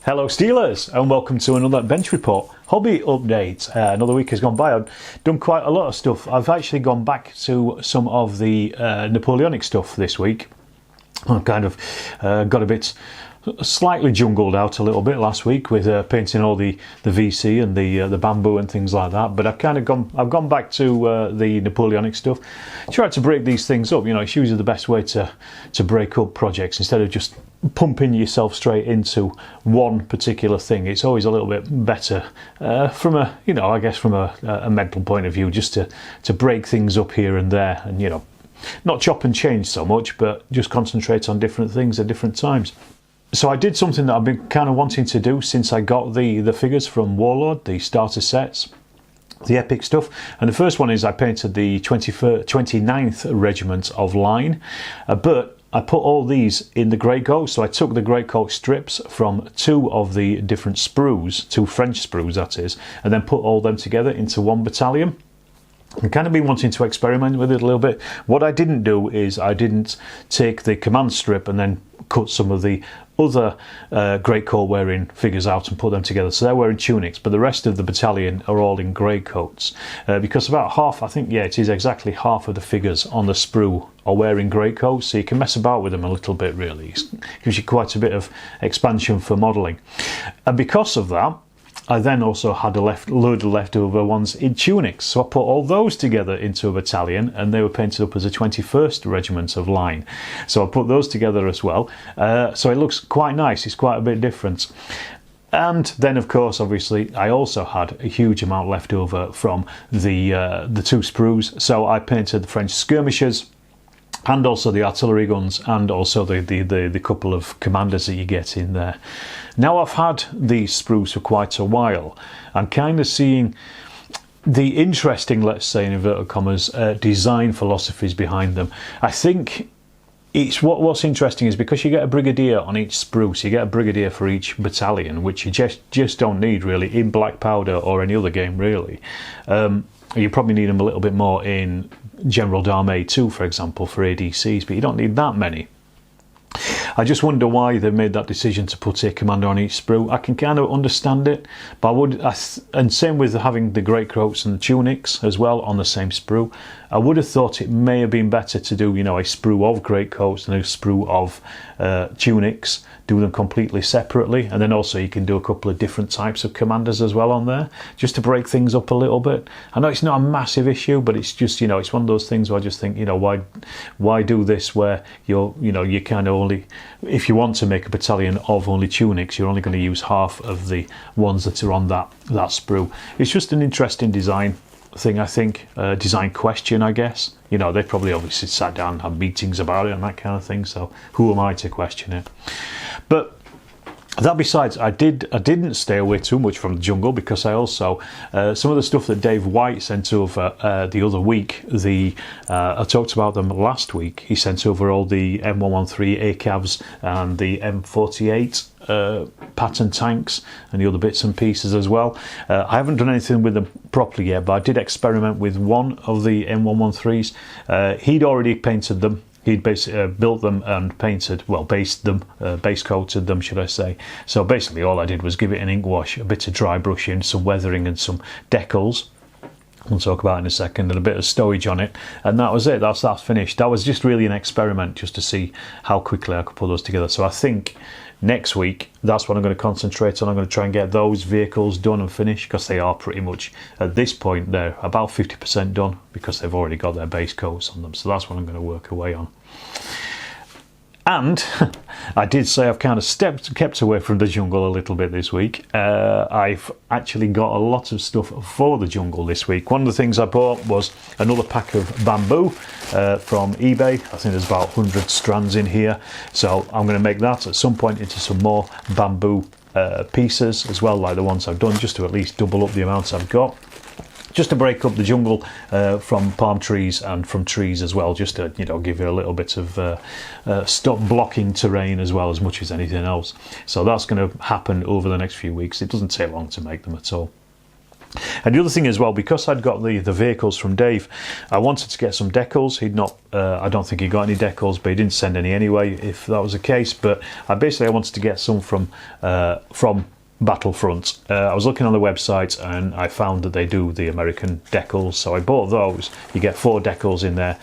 Hello Steelers, and welcome to another bench report hobby update. Another week has gone by. I've done quite a lot of stuff. I've actually gone back to some of the Napoleonic stuff this week. I've kind of got a bit slightly jungled out a little bit last week with painting all the VC and the bamboo and things like that. But I've gone back to the Napoleonic stuff. Try to break these things up. You know, it's usually the best way to break up projects instead of just pumping yourself straight into one particular thing. It's always a little bit better from a, you know, I guess from a mental point of view, just to break things up here and there, and you know, not chop and change so much, but just concentrate on different things at different times. So I did something that I've been kind of wanting to do since I got the figures from Warlord, the starter sets, the epic stuff. And the first one is I painted the 29th regiment of line, but I put all these in the greatcoat. So I took the greatcoat strips from two of the different sprues, two French sprues that is, and then put all them together into one battalion. I've kind of been wanting to experiment with it a little bit. What I didn't do is I didn't take the command strip and then cut some of the other greatcoat wearing figures out and put them together. So they're wearing tunics, but the rest of the battalion are all in greatcoats. Because about half, I think, yeah, it is exactly half of the figures on the sprue are wearing greatcoats, so you can mess about with them a little bit really. It gives you quite a bit of expansion for modelling. And because of that, I then also had a load of leftover ones in tunics, so I put all those together into a battalion, and they were painted up as a 21st Regiment of Line. So I put those together as well, so it looks quite nice. It's quite a bit different. And then, of course, obviously, I also had a huge amount left over from the two sprues, so I painted the French skirmishers, and also the artillery guns, and also the couple of commanders that you get in there. Now I've had these sprues for quite a while. I'm kind of seeing the interesting, let's say in inverted commas, design philosophies behind them. I think it's what's interesting is because you get a brigadier on each sprue, so you get a brigadier for each battalion, which you just don't need really in Black Powder or any other game really. You probably need them a little bit more in General d'Armée 2, for example, for ADCs, but you don't need that many. I just wonder why they made that decision to put a commander on each sprue. I can kind of understand it, but and same with having the greatcoats and the tunics as well on the same sprue. I would have thought it may have been better to do, you know, a sprue of greatcoats and a sprue of tunics, do them completely separately, and then also you can do a couple of different types of commanders as well on there, just to break things up a little bit. I know it's not a massive issue, but it's just, you know, it's one of those things where I just think, you know, why do this where you kind of only, if you want to make a battalion of only tunics, you're only going to use half of the ones that are on that sprue. It's just an interesting design thing, I think, design question, I guess. You know, they probably obviously sat down and had meetings about it and that kind of thing, so who am I to question it? But that besides, I didn't stay away too much from the jungle, because I also some of the stuff that Dave White sent over the other week, I talked about them last week. He sent over all the M113 ACAVs and the M48 pattern tanks and the other bits and pieces as well. I haven't done anything with them properly yet, but I did experiment with one of the M113s. He'd already painted them. He'd basically built them and painted, well, base coated them, should I say. So basically all I did was give it an ink wash, a bit of dry brushing, some weathering and some decals, we'll talk about in a second, and a bit of stowage on it, and that was it. That's finished. That was just really an experiment just to see how quickly I could put those together. So I think next week that's what I'm going to concentrate on. I'm going to try and get those vehicles done and finished, because they are pretty much, at this point, they're about 50% done, because they've already got their base coats on them. So that's what I'm going to work away on. And I did say I've kind of kept away from the jungle a little bit this week. I've actually got a lot of stuff for the jungle this week. One of the things I bought was another pack of bamboo from eBay. I think there's about 100 strands in here. So I'm going to make that at some point into some more bamboo pieces as well, like the ones I've done, just to at least double up the amounts I've got. Just to break up the jungle from palm trees and from trees as well, just to, you know, give you a little bit of stop blocking terrain as well, as much as anything else. So that's going to happen over the next few weeks. It doesn't take long to make them at all. And the other thing as well, because I'd got the vehicles from Dave, I wanted to get some decals. He'd not, I don't think he got any decals, but he didn't send any anyway, if that was the case. But I wanted to get some from Battlefront. I was looking on the website and I found that they do the American decals, so I bought those. You get 4 decals in there,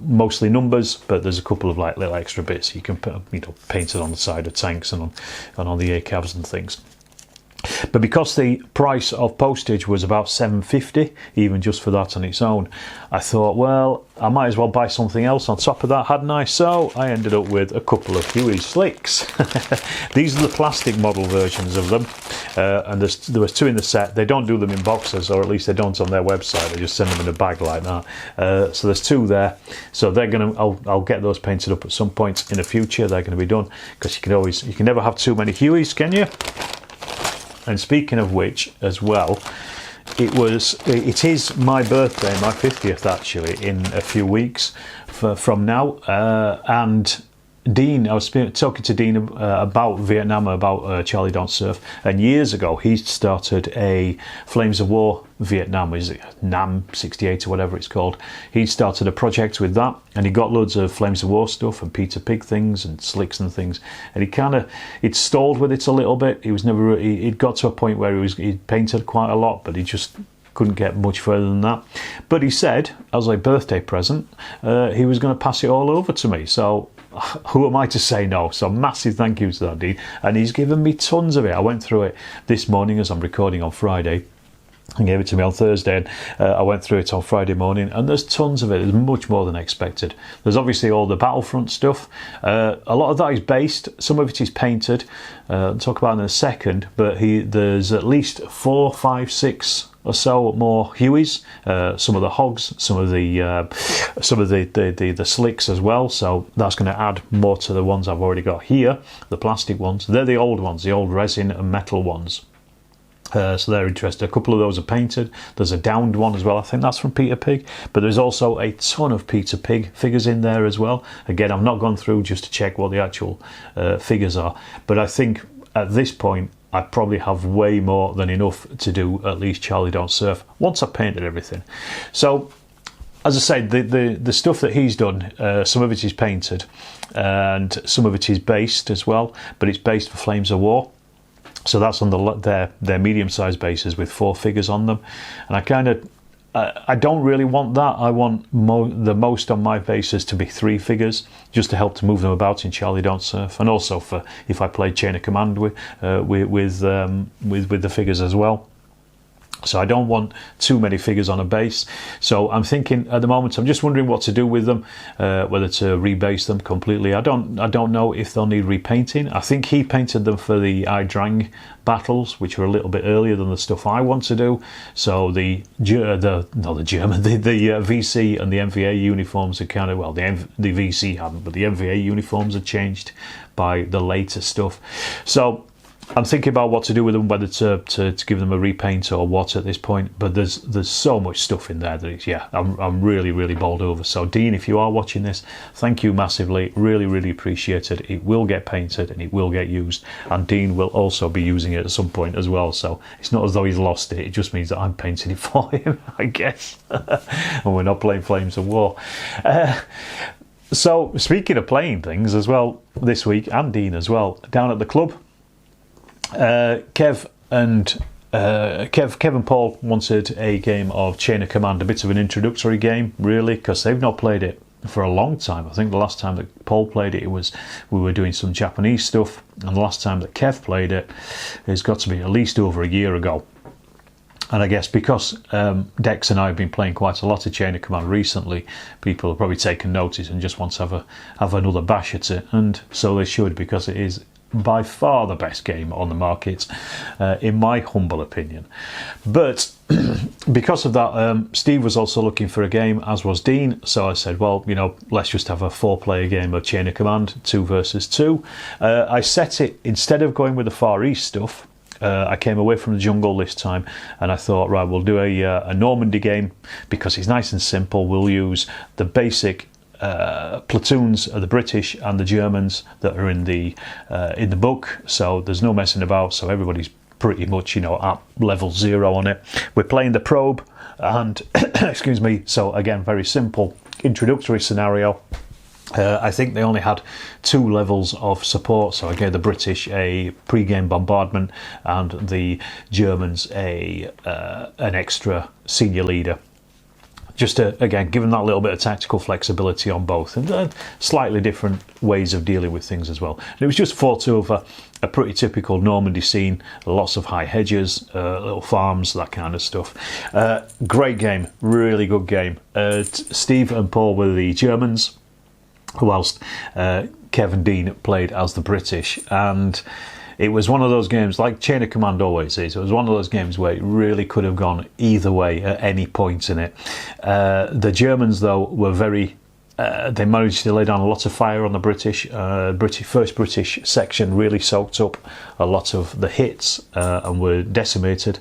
mostly numbers, but there's a couple of like little extra bits you can put, paint it on the side of tanks and on the ACAVs and things. But because the price of postage was about $7.50, even just for that on its own, I thought, well, I might as well buy something else on top of that, hadn't I? So I ended up with a couple of Huey slicks. These are the plastic model versions of them, and there was 2 in the set. They don't do them in boxes, or at least they don't on their website. They just send them in a bag like that. So there's 2 there. So they're gonna. I'll get those painted up at some point in the future. They're going to be done, because you can never have too many Hueys, can you? And speaking of which, as well, it is my birthday, my 50th actually, in a few weeks from now, and Dean, I was talking to Dean about Vietnam, about Charlie Don't Surf, and years ago he started a Flames of War Vietnam, is it NAM 68 or whatever it's called. He started a project with that, and he got loads of Flames of War stuff and Peter Pig things and slicks and things, and he'd stalled with it a little bit. He'd got to a point where he'd painted quite a lot, but he just couldn't get much further than that. But he said, as a birthday present, he was going to pass it all over to me. So who am I to say no? So massive thank you to that Dean, and he's given me tons of it. I went through it this morning as I'm recording on Friday. He gave it to me on Thursday, and I went through it on Friday morning, and there's tons of it. There's much more than expected. There's obviously all the Battlefront stuff. A lot of that is based, some of it is painted. I'll talk about it in a second, but there's at least 4, 5, 6 or so more Hueys, some of the hogs, some of the slicks as well. So that's going to add more to the ones I've already got here, the plastic ones. They're the old ones, the old resin and metal ones. So they're interested. A couple of those are painted. There's a downed one as well. I think that's from Peter Pig. But there's also a ton of Peter Pig figures in there as well. Again, I've not gone through just to check what the actual figures are. But I think at this point, I probably have way more than enough to do at least Charlie Don't Surf once I've painted everything. So, as I said, the stuff that he's done, some of it is painted and some of it is based as well. But it's based for Flames of War. So that's on their medium-sized bases with 4 figures on them, and I don't really want that. I want the most on my bases to be 3 figures, just to help to move them about in Charlie Don't Surf, and also for if I play Chain of Command with the figures as well. So I don't want too many figures on a base. So I'm thinking at the moment, I'm just wondering what to do with them, whether to rebase them completely. I don't know if they'll need repainting. I think he painted them for the Idrang battles, which were a little bit earlier than the stuff I want to do. So the VC and the MVA uniforms are kind of, well, the VC haven't, but the MVA uniforms are changed by the later stuff. So I'm thinking about what to do with them, whether to give them a repaint or what at this point. But there's so much stuff in there that I'm really bowled over. So Dean, if you are watching this, thank you massively. Really appreciate it. It will get painted and it will get used, and Dean will also be using it at some point as well. So it's not as though he's lost it. It just means that I'm painting it for him, I guess. And we're not playing Flames of War. So speaking of playing things as well, this week, and Dean as well, down at the club, Kev and Paul wanted a game of Chain of Command, a bit of an introductory game, really, because they've not played it for a long time. I think the last time that Paul played it, we were doing some Japanese stuff, and the last time that Kev played it's got to be at least over a year ago. And I guess because Dex and I have been playing quite a lot of Chain of Command recently, people have probably taken notice and just want to have another bash at it, and so they should, because it is by far the best game on the market, in my humble opinion. But because of that, Steve was also looking for a game, as was Dean. So I said, well, let's just have a 4-player game of Chain of Command, 2 versus 2. I set it, instead of going with the Far East stuff, I came away from the jungle this time, and I thought, right, we'll do a Normandy game, because it's nice and simple. We'll use the basic platoons of the British and the Germans that are in the book, so there's no messing about. So everybody's pretty much, you know, at level 0 on it. We're playing the probe, and excuse me, so again, very simple introductory scenario. I think they only had 2 levels of support, so I gave the British a pre-game bombardment and the Germans an extra senior leader. Just to, again, give them that little bit of tactical flexibility on both, and slightly different ways of dealing with things as well. And it was just fought over a pretty typical Normandy scene, lots of high hedges, little farms, that kind of stuff. Great game, really good game. Steve and Paul were the Germans, whilst Kev and Dean played as the British, and it was one of those games, like Chain of Command always is, it was one of those games where it really could have gone either way at any point in it. The Germans, though, were very... they managed to lay down a lot of fire on the British. First British section really soaked up a lot of the hits and were decimated.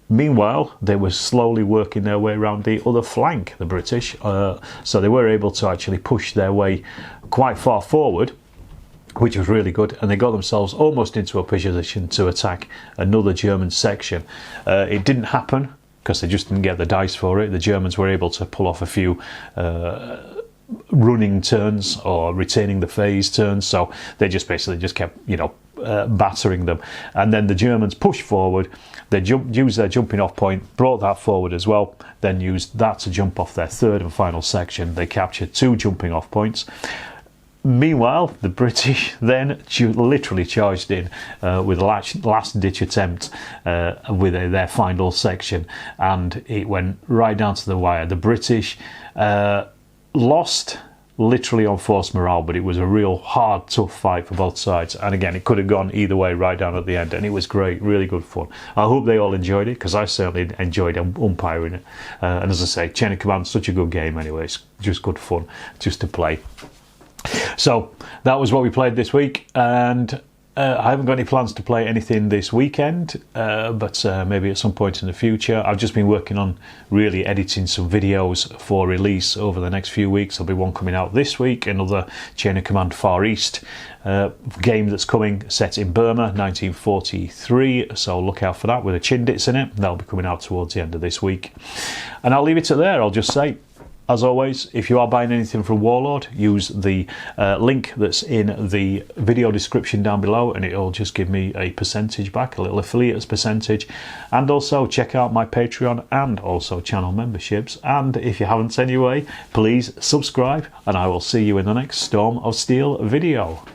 Meanwhile, they were slowly working their way around the other flank, the British, so they were able to actually push their way quite far forward, which was really good, and they got themselves almost into a position to attack another German section. It didn't happen because they just didn't get the dice for it. The Germans were able to pull off a few running turns or retaining the phase turns, so they just basically just kept, you know, battering them. And then the Germans pushed forward. They used their jumping off point, brought that forward as well, then used that to jump off their third and final section. They captured 2 jumping off points. Meanwhile, the British then literally charged in with a last-ditch attempt with their final section, and it went right down to the wire. The British lost literally on force morale, but it was a real hard, tough fight for both sides, and again, it could have gone either way right down at the end, and it was great, really good fun. I hope they all enjoyed it, because I certainly enjoyed umpiring it, and as I say, Chain of Command, such a good game anyway. It's just good fun just to play. So that was what we played this week, and I haven't got any plans to play anything this weekend, but maybe at some point in the future. I've just been working on really editing some videos for release over the next few weeks. There'll be one coming out this week, another Chain of Command Far East game that's coming, set in Burma, 1943, so look out for that with the Chindits in it. That'll be coming out towards the end of this week. And I'll leave it at there. I'll just say, as always, if you are buying anything from Warlord, use the link that's in the video description down below, and it'll just give me a percentage back, a little affiliate percentage. And also check out my Patreon and also channel memberships. And if you haven't anyway, please subscribe, and I will see you in the next Storm of Steel video.